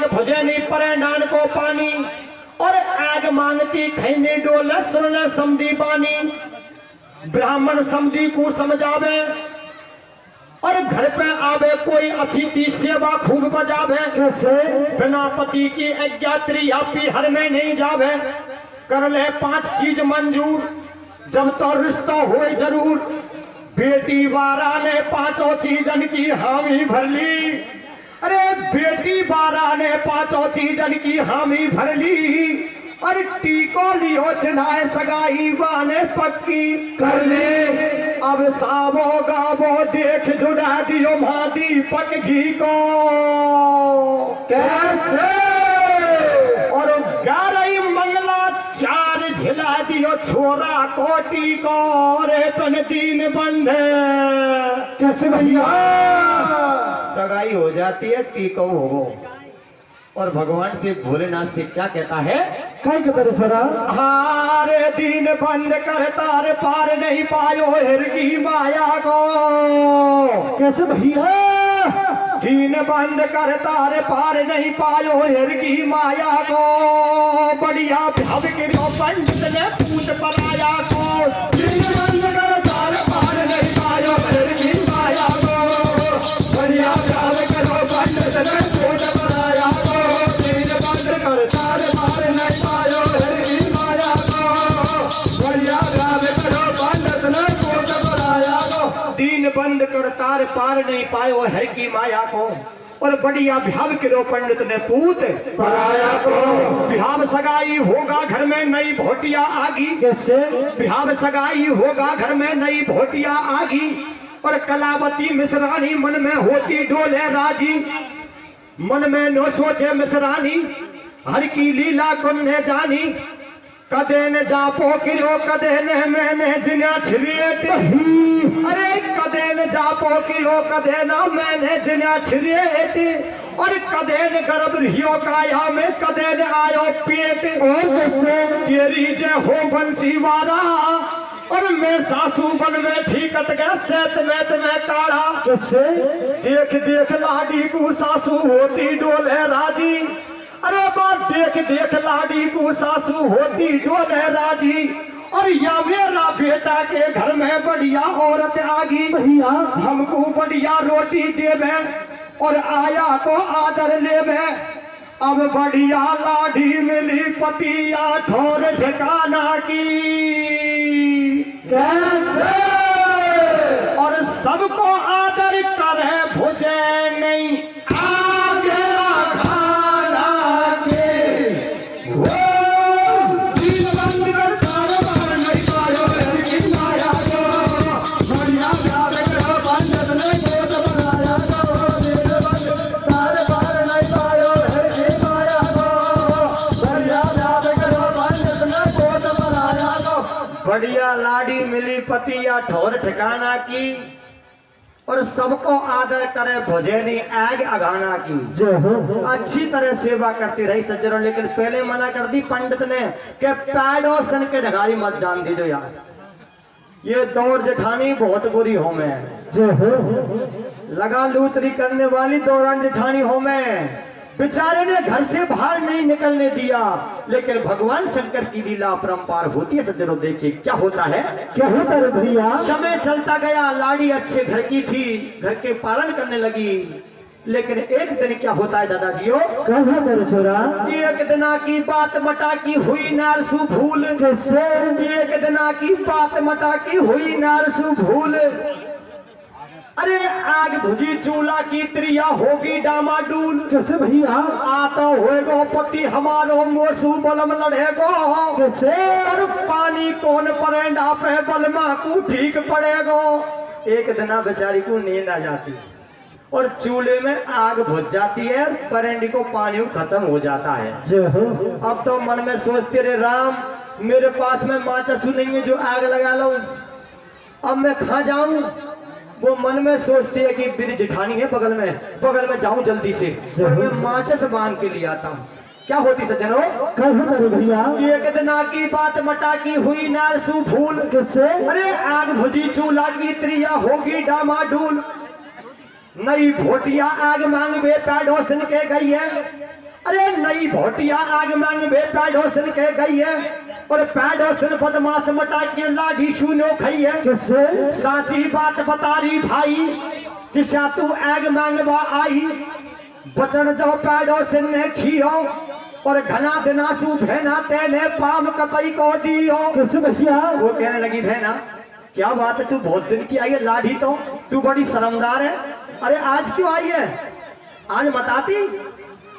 आग भुजे नहीं परे डान को पानी, और आग मांगती खैने डोले सुनने समधी बानी। ब्राह्मण समधी को समझावे और घर पे आवे कोई अतिथि सेवा खूब बजावे। कैसे? बिना पति की आज्ञा त्रियापी हर में नहीं जावे। कर ले 5 चीज मंजूर जब तो रिश्ता हो जरूर। बेटी बारा ने 5 चीजन की हामी भर ली। अरे बेटी बारा ने 5 चीजन की हामी भर ली। और टीको लियो चढ़ाए सगाई बाने पक्की कर ले। अब सावो गावो देख जुड़ा दियो मादी पक घी को। कैसे? और 11 मंगला 4 झिला दियो छोरा कोटी को। रे तन दीन बंधे। कैसे भैया? सगाई हो जाती है टीको हो। और भगवान से भोलेनाथ से क्या कहता है? कई कदर छोरा हारे दीन बंद कर तार पार नहीं पायो हिर की माया को। कैसे भैया? दीन बंद कर तार पार नहीं पायो हिर की माया को। बढ़िया भव गिरो पंडित ने पूत पराया को। दीन बंद कर तार पार नहीं पायो हिर की माया को। बढ़िया भव गिरो पंडित ने पूत पराया को। दीन बंद कर तार पार नहीं पायो हिर की माया को। बढ़िया भव गिरो पंडित ने पूत पराया को। दीन बंद कर तार पार नहीं पायो हर की माया को। और बढ़िया भ्याव किरो पंडित ने पूत पराया को। भ्याव सगाई होगा घर में नई भोटिया आगी। कैसे? भ्याव सगाई होगा घर में नई भोटिया आगी। और कलावती मिश्रानी मन में होती डोले राजी। मन में नो सोचे मिश्रानी हर की लीला कुन्ने जानी। कदे न जापो किरो कदे न मैंने जिना छिरियट। अरे कदे न जापो किरो कदे न मैंने जिना छिरियट। और कदे न गर्भ रियो काया में कदे न आयो पेट। और कैसे? तेरी जय हो बंसी वाला। और मैं सासू बन में ठीक कट गया सेत में तुम्हें काढ़ा। कैसे? देख देख लाडी को सासू होती डोले राजी। अरे बात देख देख लाडी को सासू होती डोले राजी। और या मेरा बेटा के घर में बढ़िया औरत आगी। भैया हमको बढ़िया रोटी देवे और आया को आदर लेवे। अब बढ़िया लाडी मिली पतिया ठोर ठिकाना की। कैसे? और सबको आदर करे भुजे नहीं आगे खाना के। वो दीन बंद कर तार पार नहीं पायो हिर की माया को। बढ़िया प्यार करो पंडित ने गोद बनाया को। दीन बंद तार पार नहीं पायो हिर की माया को। बढ़िया प्यार करो पंडित ने गोद बनाया को। बढ़िया लाडी मिली पतिया ठोर ठिकाना की। और सबको आदर करे भुजेनी आग अगाना की। जय हो। अच्छी तरह सेवा करती रही सज्जनों। लेकिन पहले मना कर दी पंडित ने कि पैडो सन के ढगारी मत जान दीजो यार। ये दौड़ जेठानी बहुत बुरी हो में। जय हो। लगा लूतरी करने वाली दौरान जेठानी हो में। बेचारे ने घर से बाहर नहीं निकलने दिया। लेकिन भगवान शंकर की लीला अपरंपार होती है सज्जनों। देखिए क्या होता है। क्या होता है भैया? समय चलता गया। लाड़ी अच्छे घर की थी, घर के पालन करने लगी। लेकिन एक दिन क्या होता है दादाजियों? क्या होता है छोरा? एक दिना की बात मटा की हुई नारसू भूल। कैसे? एक दिना की बात मटा की हुई नारसू भूल। अरे आग भुजी चूल्हा की त्रिया होगी डामाडूल। कैसे भैया? आता होएगो पति हमारो मोसू बलम लड़ेगो। कैसे? और पानी कौन परेंडा पे बलमा को ठीक पड़ेगो। एक दिना बेचारी को नींद आ जाती और चूल्हे में आग बुझ जाती है। परेंडी को पानी खत्म हो जाता है। जय हो। अब तो मन में सोचते रे राम मेरे पास में माचसू नहीं है जो आग लगा लूं। अब मैं कहाँ जाऊं? वो मन में सोचती है कि मेरी जेठानी है बगल में जाऊं जल्दी से और मैं माचस बांध के लिए आता हूँ। क्या होती सज्जनों? क्या होता है भैया? एक दिना की बात मटा की हुई नारसू भूल। कैसे? अरे आग भुजी चूल्हा की त्रिया होगी डामाडूल। नई भोटिया आग मांग बेटा डोसन के गई है। अरे नई भोटिया आग मांग में पैडोसन के गई है और पैडोसन बदमाश मटा के लाठी सुनो खई है। कैसे साची बात बता रही भाई किसा तू आग मांगवा आई बचन जो पैडोसन ने खियो और घना दिनासू भेना तेने पाम कतई को दियो। कैसे भैया वो कहने लगी भेना क्या बात है तू बहुत दिन की आई है लाठी तो तू बड़ी शर्मदार है। अरे आज क्यों आई है आज बताती।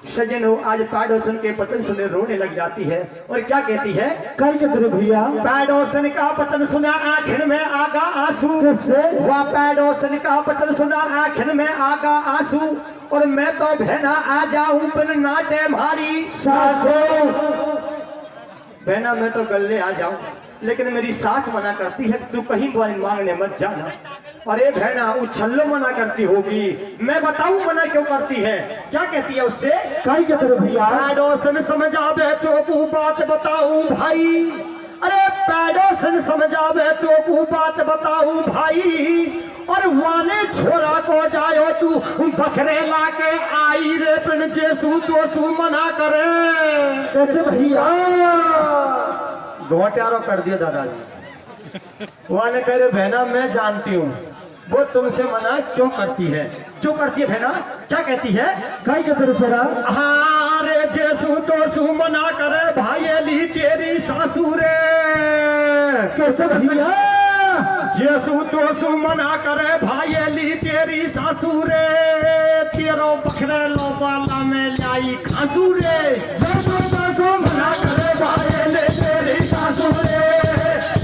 सजनो आज पैडोसन के वचन सुने रोने लग जाती है और क्या कहती है कल के तेरे भैया पैडोसन का वचन सुना आखिर में आगा आंसू। कैसे वह पैडोसन का वचन सुना आखिर में आगा आंसू और मैं तो बहना आ जाऊं बिन नाटे मारी सासो बहना मैं तो गले आ जाऊं लेकिन मेरी सास मना करती है तू कहीं मांगने मत जाना। अरे बहना उछल्लो मना करती होगी मैं बताऊं मना क्यों करती है। क्या कहती है उससे कल के तेरे भैया पैडोसन समझावे तो वो बात बताऊं भाई। अरे पैडोसन समझावे तो वो बात बताऊं भाई और वाने छोरा को जायो तू बकरे लाके आई रे पिन जेसु दोसु मना करे। कैसे भैया घोटारो कर दिया दादाजी। वाने कह रहे बहना मैं जानती हूँ वो तुमसे मना क्यों करती है बहना। क्या कहती है कल के तेरे छोरा हाँ रे जेसु दोसु मना करे भाई ली तेरी सासू रे। कैसे भैया जेसु दोसु मना करे भाई ली तेरी सासू रे तेरो बखरे लो बाला में लाई खासू रे। जेसु दोसु मना करे भाई ले तेरी सासू रे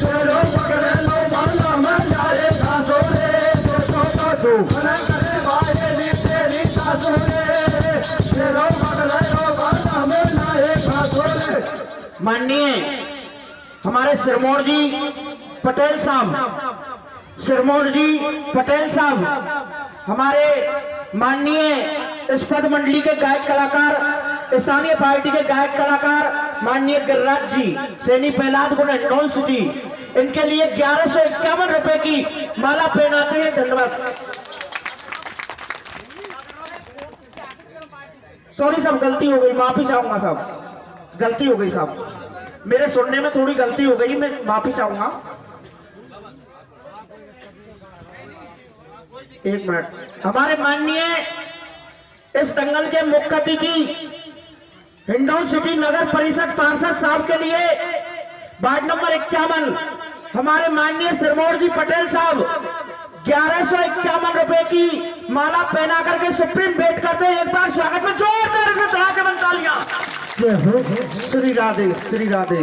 तेरो बखरे लो बाला में लाई खासू रे। जेसु दोसु मना करे भाई ली तेरी सासू रे तेरो बखरे लो बाला में लाई खासू रे। माननीय हमारे सिरमौर जी पटेल साहब सिरमौर जी पटेल साहब हमारे माननीय इस पद मंडली के गायक कलाकार स्थानीय पार्टी के गायक कलाकार माननीय गिरिराज जी सैनी पहलाद गुण हिंडौन सिटी इनके लिए 1151 रुपए की माला पहनाते हैं। धन्यवाद। सॉरी साहब गलती हो गई माफी चाहूंगा साहब गलती हो गई साहब मेरे सुनने में थोड़ी गलती हो गई मैं माफी चाहूंगा। एक मिनट हमारे माननीय इस दंगल के मुख्य अतिथि हिंडौन सिटी नगर परिषद पार्षद साहब के लिए वार्ड नंबर 51 हमारे माननीय सिरमौर जी पटेल साहब 1151 रुपए की माला पहना करके सुप्रीम भेंट करते हैं। एक बार स्वागत में जोरदार से धड़ाकेदार तालियां। जय हो श्री राधे श्री राधे।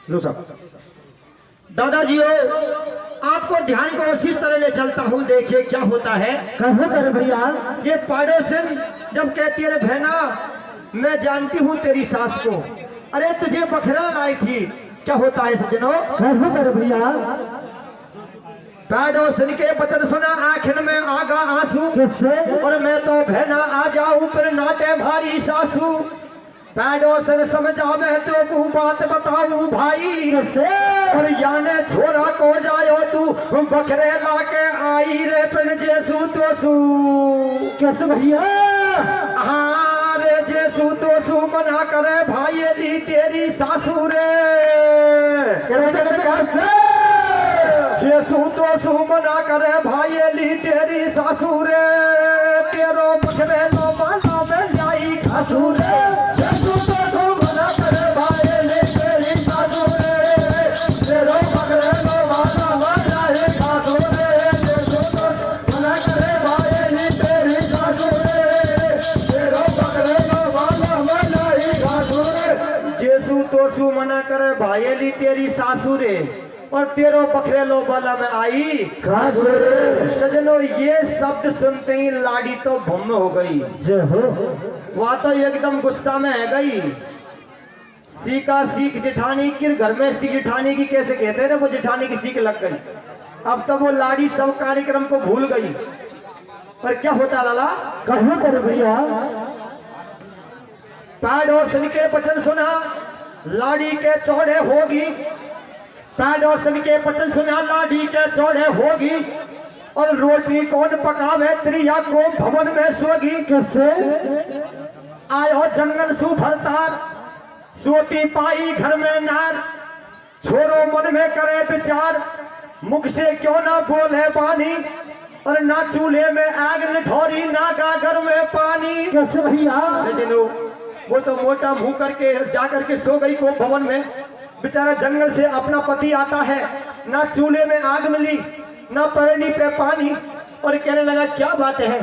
लो साहब दादाजी हो आपको ध्यान को उसी तरह ले चलता हूँ देखिए क्या होता है। कहो तेरे भैया ये पैडोसन जब कहती है बहना मैं जानती हूँ तेरी सास को अरे तुझे बखरा लाई थी क्या होता है सज्जनों। कहो तेरे भैया पैडोसन के वचन सुना आखिर में आगा आंसू कैसे और मैं तो बहना आ जाऊं पर नाटे भारी सासू। पैडोसन समझावे तो तू बात बताऊं भाई कैसे और याने छोरा को जायो तू बकरे लाके आई रे पिन जेसु दोसु। कैसे भैया हाँ रे जेसु दोसु मना करे भाई ली तेरी सासू रे। कैसे जेसु दोसु मना करे भाई ली तेरी सासू रे तेरो बकरे लो बाला में लाई खासू रे। जेसु दोसु मना करे भाई ली तेरी सासू रे तेरो बकरे लो बाला में लाई खासू रे। जेसु दोसु मना करे भाई ली तेरी सासू रे तेरो बकरे लो बाला में लाई खासू रे। जेसु दोसु मना करे भाई ली तेरी सासू रे और तेरो बकरे लो बाला में आई खास सजनो ये शब्द सुनते ही लाड़ी तो भम्म हो गई। जय हो वह तो एकदम गुस्सा में है गई। सीका सीख जिठानी किर घर में सीख जिठानी की कैसे कहते हैं ना वो जिठानी की सीख लग गई। अब तो वो लाड़ी सब कार्यक्रम को भूल गई। पर क्या होता लाला कहो तेरे भैया पैडोसन के वचन सुना लाड़ी के चौड़े होगी। पैडोसन के वचन सुना लाड़ी के चौड़े होगी और रोटी कौन पकावे त्रिया को भवन में सोगी। कैसे आयो जंगल सु भरतार सोती पाई घर में नार। छोरो मन में करे विचार मुख से क्यों ना बोले पानी। और ना चूल्हे में आग निठोरी ना गागर में पानी। कैसे भैया सजनो वो तो मोटा मुंह करके जाकर के सो गई को भवन में। बेचारा जंगल से अपना पति आता है, ना चूल्हे में आग मिली ना परनी पे पानी। और कहने लगा क्या बात है,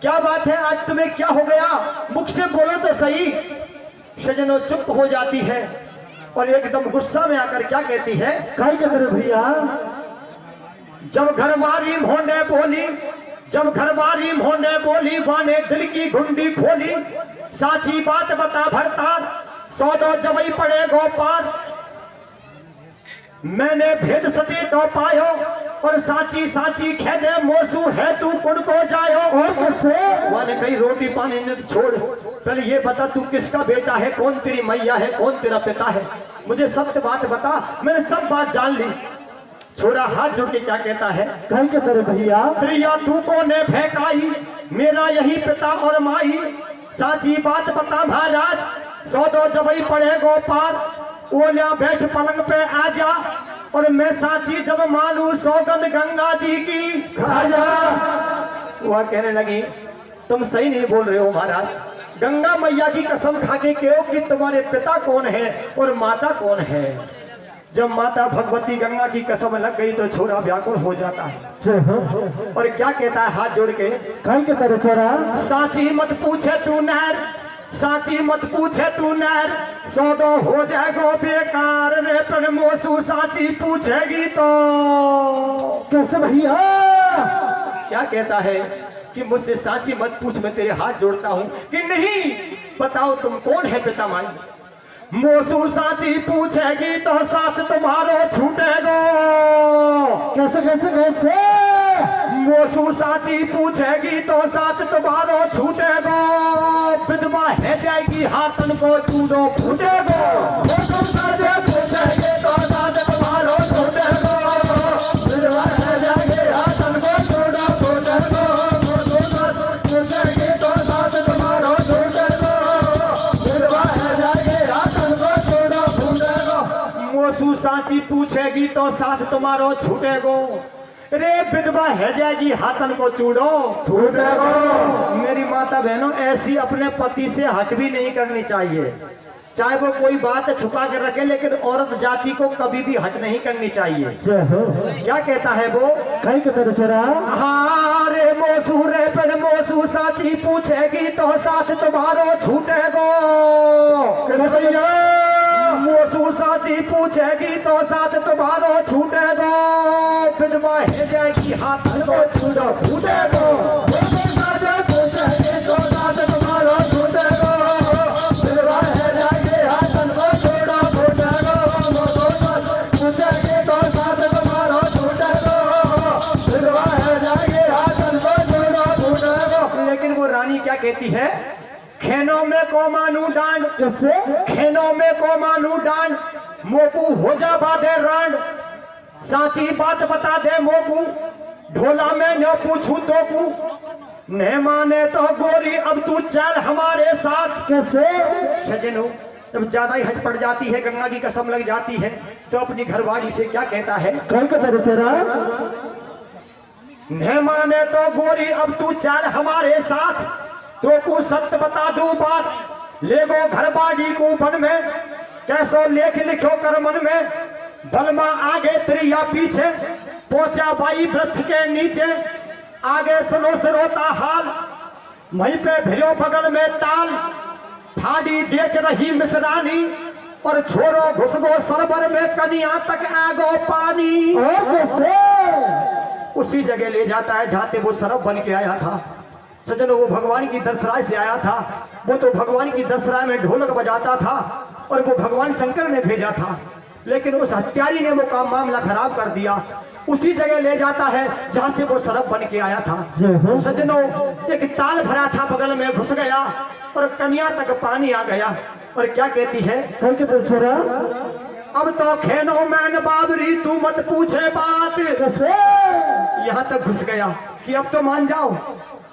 क्या बात है, आज तुम्हें क्या हो गया, मुख से बोलो तो सही। सजनो चुप हो जाती है और एकदम गुस्सा में आकर क्या कहती है। काय के तरह भैया जब घरवारी मोहने बोली, जब घरवारी मोहने बोली बाने दिल की घुंडी खोली। साची बात बता भरतार सौदो जबई पड़े गोपार। मैंने भेद सटी तो पायो और साची साची खेदे मोसू है तू कुड़ को जायो। और कैसे वाले कहीं रोटी पानी ने छोड़, पहले ये बता तू किसका बेटा है, कौन तेरी मैया है, कौन तेरा पिता है, मुझे सत्य बात बता। मैंने सब बात जान ली। छोरा हाथ जोड़ के क्या कहता है। काय के तरह भैया त्रिया तू को ने फेंकाई मेरा यही पिता और माई। साची बात बता महाराज सौदो जबई पड़े गोपार। ओलिया बैठ पलंग पे आजा और मैं साची जब मानू सौगंध गंगा जी की खा जा। वह कहने लगी तुम सही नहीं बोल रहे हो महाराज, गंगा मैया की कसम खा के कहो कि तुम्हारे पिता कौन है और माता कौन है। जब माता भगवती गंगा की कसम लग गई तो छोरा व्याकुल हो जाता है जय हो और क्या कहता है हाथ जोड़ के। काय के तरह छोरा साची मत पूछे तू नर, साची मत पूछे तू नर, सौदो हो जाएगो बेकार रे पर मोसू साची पूछेगी तो। कैसे भैया क्या कहता है कि मुझसे साची मत पूछ, मैं तेरे हाथ जोड़ता हूं कि नहीं बताओ तुम कौन है पिता माई। मोसू साची पूछेगी तो साथ तुम्हारो छूटेगो। कैसे कैसे कैसे मोसू साची पूछेगी तो साथ तुम्हारो छूटेगो। विधवा है जाएगी हाथन को चूड़ो फूटेगो। मोसू साची पूछेगी तो साथ तुम्हारो छूटेगो। विधवा है जाएगी हाथन को चूड़ो फूटेगो। मोसू साची पूछेगी तो साथ तुम्हारो छूटेगो। विधवा है जाएगी हाथन को चूड़ो फूटेगो। मोसू साची पूछेगी तो साथ तुम्हारो छूटेगो। रे विधवा है जाएगी हाथन को चूड़ो फूटेगो। मेरी माता बहनों ऐसी अपने पति से हट भी नहीं करनी चाहिए, चाहे वो कोई बात छुपा के रखे, लेकिन औरत जाति को कभी भी हट नहीं करनी चाहिए। जय हो क्या कहता है वो। काय के तरह छोरा हाँ रे मोसू रे पर मोसू साची पूछेगी तो साथ तुम्हारो छूटेगो। मोसू साची पूछेगी तो साथ तुम्हारो छूटेगो। विधवा है जाएगी हाथन को चूड़ो फूटेगो। मोसू साची पूछेगी तो साथ तुम्हारो छूटेगो। विधवा है जाएगी हाथन को चूड़ो फूटेगो। मोसू साची पूछेगी तो साथ तुम्हारो छूटेगो। विधवा है जाएगी हाथन को चूड़ो फूटेगो। लेकिन वो रानी क्या कहती है। खेनों में को मानू डांड, कैसे खेनों में को मानू डांड, मोकू हो जा बादे रांड। साची बात बता दे मोकू, ढोला में न पूछू तो कू। न माने तो गोरी अब तू चल हमारे साथ। कैसे सजनो जब ज्यादा ही हट पड़ जाती है, गंगा की कसम लग जाती है, तो अपनी घरवाली से क्या कहता है। काय के तरह छोरा न माने तो गोरी अब तू चल हमारे साथ। तो को सत्य बता दू बात, ले गो घर बाड़ी को बन में, कैसो लेख लिखो कर मन में। बलमा आगे त्रिया पीछे, पहुंचा बाई वृक्ष के नीचे। आगे सुनो सरोता हाल, वहीं पे भिरो बगल में ताल। ठाडी देख रही मिसरानी और छोरो घुस गो सरबर में, कनिया तक आगो पानी। और कैसे उसी जगह ले जाता है जहां वो सरब बन के आया था। सजनो वो भगवान की दरसराय से आया था, वो तो भगवान की दरसराय में ढोलक बजाता था और वो भगवान शंकर ने भेजा था, लेकिन उस हत्यारी ने वो काम मामला खराब कर दिया। उसी जगह ले जाता है जहां से वो सरब बन के आया था। जय हो सजनो एक ताल भरा था, बगल में घुस गया और कन्या तक पानी आ गया। और क्या कहती है। काय के तरह छोरा अब तो खेनो मैन बाबरी तू मत पूछे बात। कैसे? यहाँ तक घुस गया कि अब तो मान जाओ,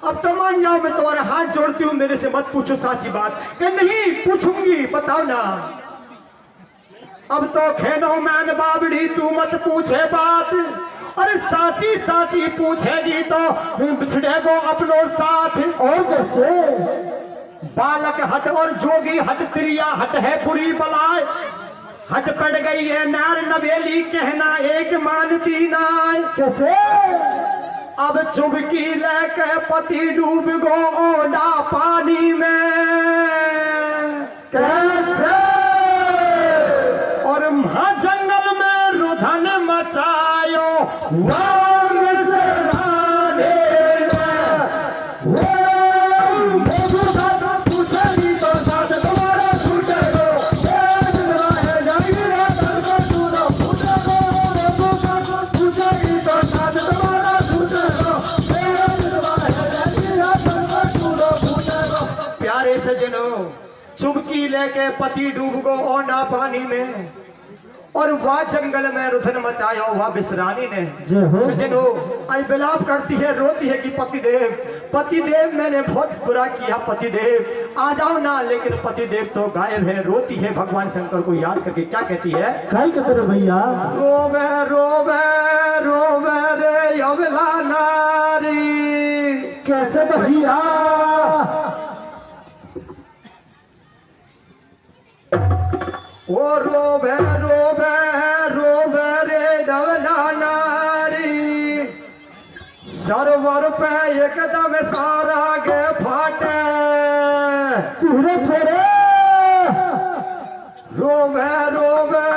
अब तो मान जाओ, मैं तुम्हारे हाथ जोड़ती हूँ, मेरे से मत पूछो साची बात। कि नहीं पूछूंगी, बताओ ना। अब तो खेनो मैन बाबड़ी तू मत पूछे बात, अरे साची साची पूछेगी तो बिछड़ेगो अपनो साथ। और कैसे? बालक हट और जोगी हट, त्रिया हट है बुरी बलाय, हट पड़ गई है नार नवेली, कहना एक मानती नाय। कैसे? अब चुबकी लेके पति डूब गो ना पानी में। कैसे? और महाजंगल में रुधन मचायो, वांग से लाने पूछेगी तो साथ तुम्हारा छूटेगा, पूछेगी तो साथ तुम्हारा छूटेगा। प्यारे सजनों, चुबकी लेके पति डूब गो ओ ना पानी में, और वह जंगल में रुधन मचायो वह बिसरानी ने। जय हो। सजनों, आई बिलाप करती है, रोती है कि पतिदेव, पतिदेव मैंने बहुत बुरा किया, पतिदेव आ जाओ ना। लेकिन पतिदेव तो गायब है। रोती है भगवान शंकर को याद करके, क्या कहती है? काय कहते रे भैया? रोवे रोवे रोवे रे अबला नारी। कैसे भैया? ओ रोवे रोवे रोवे रे अबला नारी, सरवर पे एकदम सारा के फाटे। पूरे छोड़े रोवे रोवे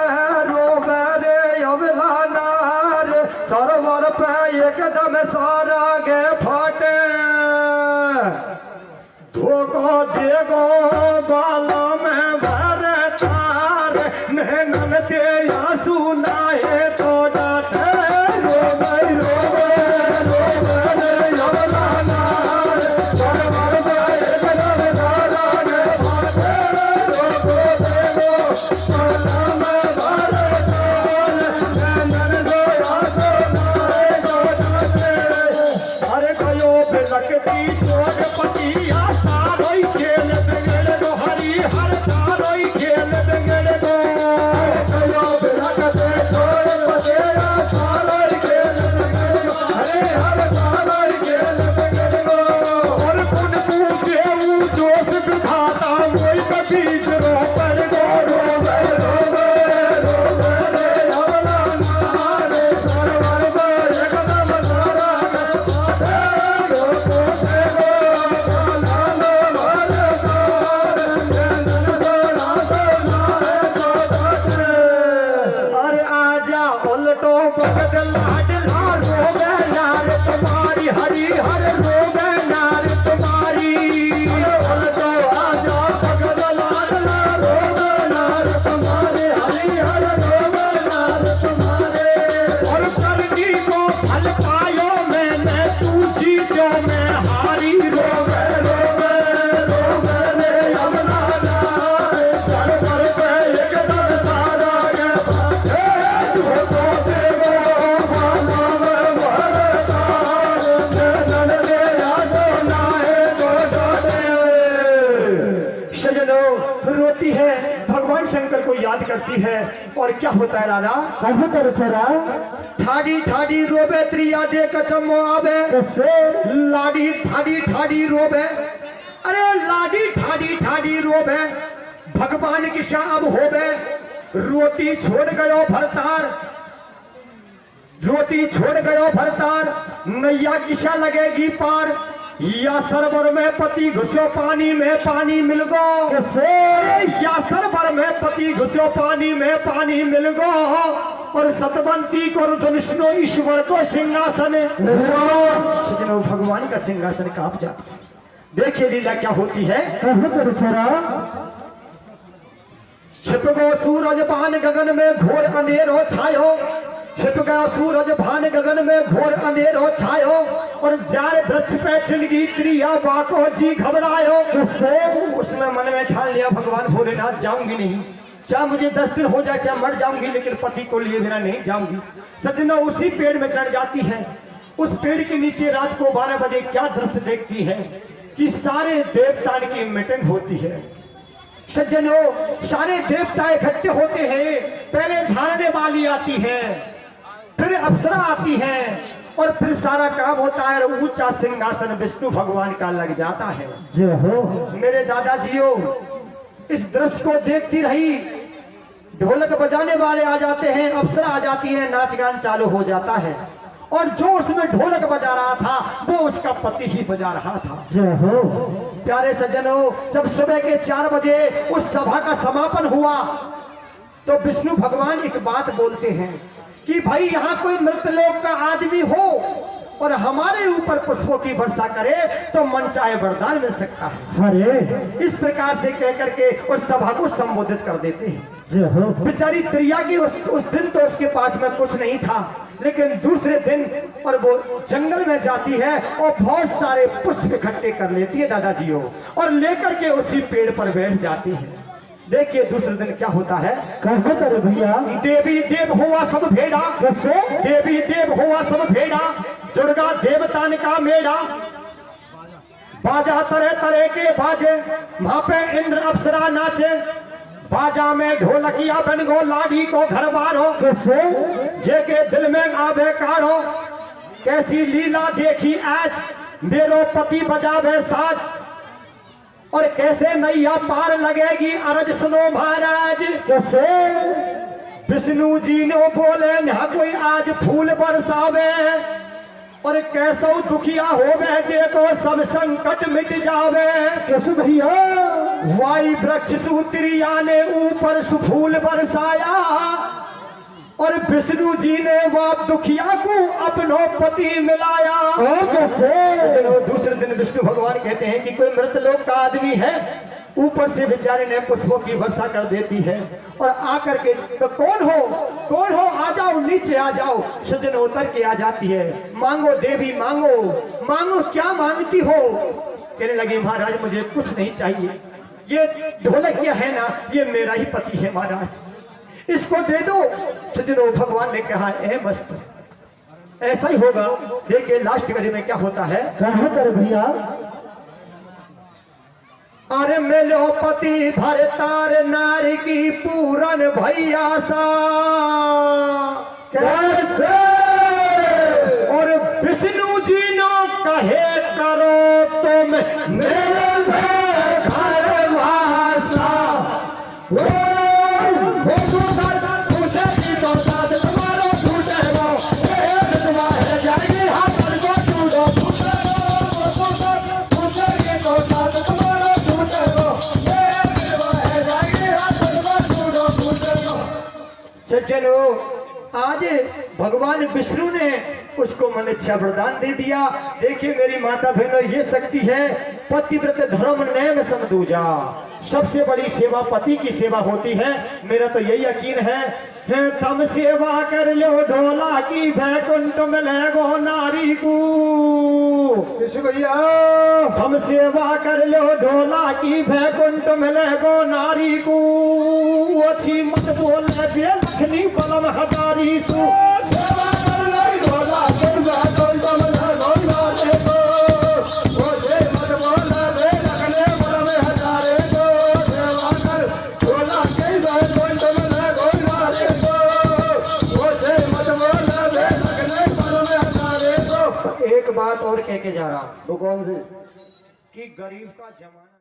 रोवे रे अबला नार, सरवर पे एकदम सारा के फाटे। धोखो देगो बाला में भर तार, नैनन ते आंसू नाहे तो डांटे। रोवे रोवे रोवे रे अबला नार, सरवर पे एकदम सारा के फाटे। धोखो देगो बाला में भर तार, नैनन ते आंसू नाहे तो डांटे। अरे कयो बिलकती छोड़ पतिया, सारोई खेल बिगड़ गो, हरी हर सारोई खेल बिगड़ गो। कयो बिलकते छोड़ पतिया, सारोई खेल बिगड़ गो, हरे हर सारोई खेल बिगड़ गो। और पुन पूछे ऊ जोश विधाता, वही बीच रो पर गो। रोवे रोवे रोवे रे अबला नार, सरवर पे एकदम सारा के फाटे। धोखो देगो बाला में भर तार, नैनन से आंसू नाहे तो डांटे। अरे आजा उलटो भगत लाडला, रोवे नार तुम्हारी, हरी हर रोवे नार तुम्हारी। उलटो आजा भगत लाडला, रोवे नार तुम्हारे, हरी हर रोवे नार तुम्हारे। और करनी को फल पायो मैंने, तू जीतो मैं हारी। रोवे रोवे रोवे रे अबला नार, सरवर पे एकदम सारा के फाटे। धोखो देगो बाला में भर तार, नैनन से आंसू नाहे तो डांटे। सजनों, रोती है, भगवान शंकर को याद करती है। और क्या होता है लाला? काय कहते रे छोरा? ठाडी ठाडी रोबे त्रिया दे कचमो आवे। कैसे? लाडी ठाडी ठाडी रोबे, अरे लाडी ठाडी ठाडी रोबे, भगवान की शाम होबे। रोती छोड़ गयो भरतार, रोती छोड़ गयो भरतार, नैया किसा लगेगी पार। या सरवर में पति घुसो पानी में, पानी मिल गो। कैसे? या सरवर में पति घुसो पानी में, पानी मिल गो। और सतवंती को धनुष्णो ईश्वर को सिंहासन, सजनों भगवान का सिंहासन कांप जाता है। देखिए लीला क्या होती है। काय कहते रे छोरा? छिप गो सूरज भान गगन में, घोर अंधेरो छायो। छिप गया सूरज भान गगन में, घोर अंधेरो छायो। और जार वृक्ष पे चिंगी त्रिया, बाको जी घबरायो। कैसे? उसने मन में ठान लिया, भगवान भोलेनाथ जाऊंगी नहीं। चाहे मुझे 10 दिन हो जाए, चाहे मर जाऊंगी, लेकिन पति को लिए बिना नहीं जाऊंगी। सज्जनों, उसी पेड़ में चढ़ जाती है। उस पेड़ के नीचे रात को 12 बजे क्या दृश्य देखती है कि सारे देवताओं की मीटिंग होती है। सज्जनों, सारे देवता इकट्ठे होते हैं। पहले झाड़ने वाली आती है, फिर अप्सरा आती है, और फिर सारा काम होता है। ऊंचा सिंहासन विष्णु भगवान का लग जाता है। जय हो। मेरे दादाजियों, इस दृश्य को देखती रही। ढोलक बजाने वाले आ जाते हैं, अप्सरा आ जाती है, नाच गान चालू हो जाता है। और जो उसमें ढोलक बजा रहा था वो उसका पति ही बजा रहा था। जय हो। प्यारे सज्जनों, जब सुबह के 4 बजे उस सभा का समापन हुआ तो विष्णु भगवान एक बात बोलते हैं कि भाई यहाँ कोई मृतलोक का आदमी हो और हमारे ऊपर पुष्पों की वर्षा करे तो मन चाहे वरदान मिल सकता है। अरे इस प्रकार से कह करके उस सभा को संबोधित कर देते हैं। जय हो। बेचारी त्रिया की उस दिन तो उसके पास में कुछ नहीं था, लेकिन दूसरे दिन और वो जंगल में जाती है और बहुत सारे पुष्प इकट्ठे कर लेती है दादाजियों, और लेकर के उसी पेड़ पर बैठ जाती है। देखिए दूसरे दिन क्या होता है। कहाँ करे भैया? देवी देव हुआ सब भेड़ा। कैसे? देवी देव हुआ सब भेड़ा, जुड़गा देवतान का मेड़ा। बाजा तरह तरह के बाजे, वहां पे इंद्र अप्सरा नाचे। बाजा में ढोलकिया बन गो, लाडी को घर बार हो। कैसे? जेके दिल में आवे काढ़ो, कैसी लीला देखी आज, मेरो पति बजावे साज। और कैसे नैया पार लगेगी, अरज सुनो महाराज। कैसे? विष्णु जी ने बोले यहाँ कोई आज फूल बरसावे, और कैसो दुखिया होवे जे तो सब संकट मिट जावे। कैसे भैया? वाई वृक्ष सूत्रिया ने ऊपर सुफूल बरसाया, और विष्णु जी ने वह दुखिया को अपनो पति मिलाया। और कैसे? दूसरे दिन विष्णु भगवान कहते हैं कि कोई मृतलोक का आदमी है, ऊपर से बेचारे ने पुष्पों की वर्षा कर देती है, और आकर के तो कौन हो, आ जाओ, नीचे आ जाओ। सज्जन उतर के आ जाती है। मांगो देवी मांगो, मांगो क्या मांगती हो। कहने लगी महाराज मुझे कुछ नहीं चाहिए, ये ढोलकिया है ना, ये मेरा ही पति है महाराज, इसको दे दो। सज्जनों, भगवान ने कहा ए मस्त, ऐसा ही होगा। देखिए लास्ट घड़ी में क्या होता है। कहाँ करे भैया? अरे मेलो पति भरतार नारी की पूरन भैया सा। कैसे? और विष्णु जी नो कहे करो तुम मेरे घर वासा। सज्जनों, आज भगवान विष्णु ने उसको मन इच्छा वरदान दे दिया। देखिए मेरी माता बहनों, ये शक्ति है पतिव्रत धर्म नेम समदूजा। सबसे बड़ी सेवा पति की सेवा होती है। मेरा तो यही यकीन है तम सेवा कर लो ढोला की भैकुंठ में लगो नारी को। कैसे भैया? हम सेवा कर लो ढोला की भैकुंठ में लगो नारी को। अच्छी मत बोले बेलखनी बलम हजारी सु। सेवा कर लो ढोला की भैकुंठ में लगो नारी को। ओछी मत बोले बेलखनी बलम हजारी को। सेवा कर ढोला की भैकुंठ में लगो नारी को। ओछी मत बोले बेलखनी बलम हजारी को। एक बात और कह के जा रहा हूं। वो कौन से? कि गरीब का जमाना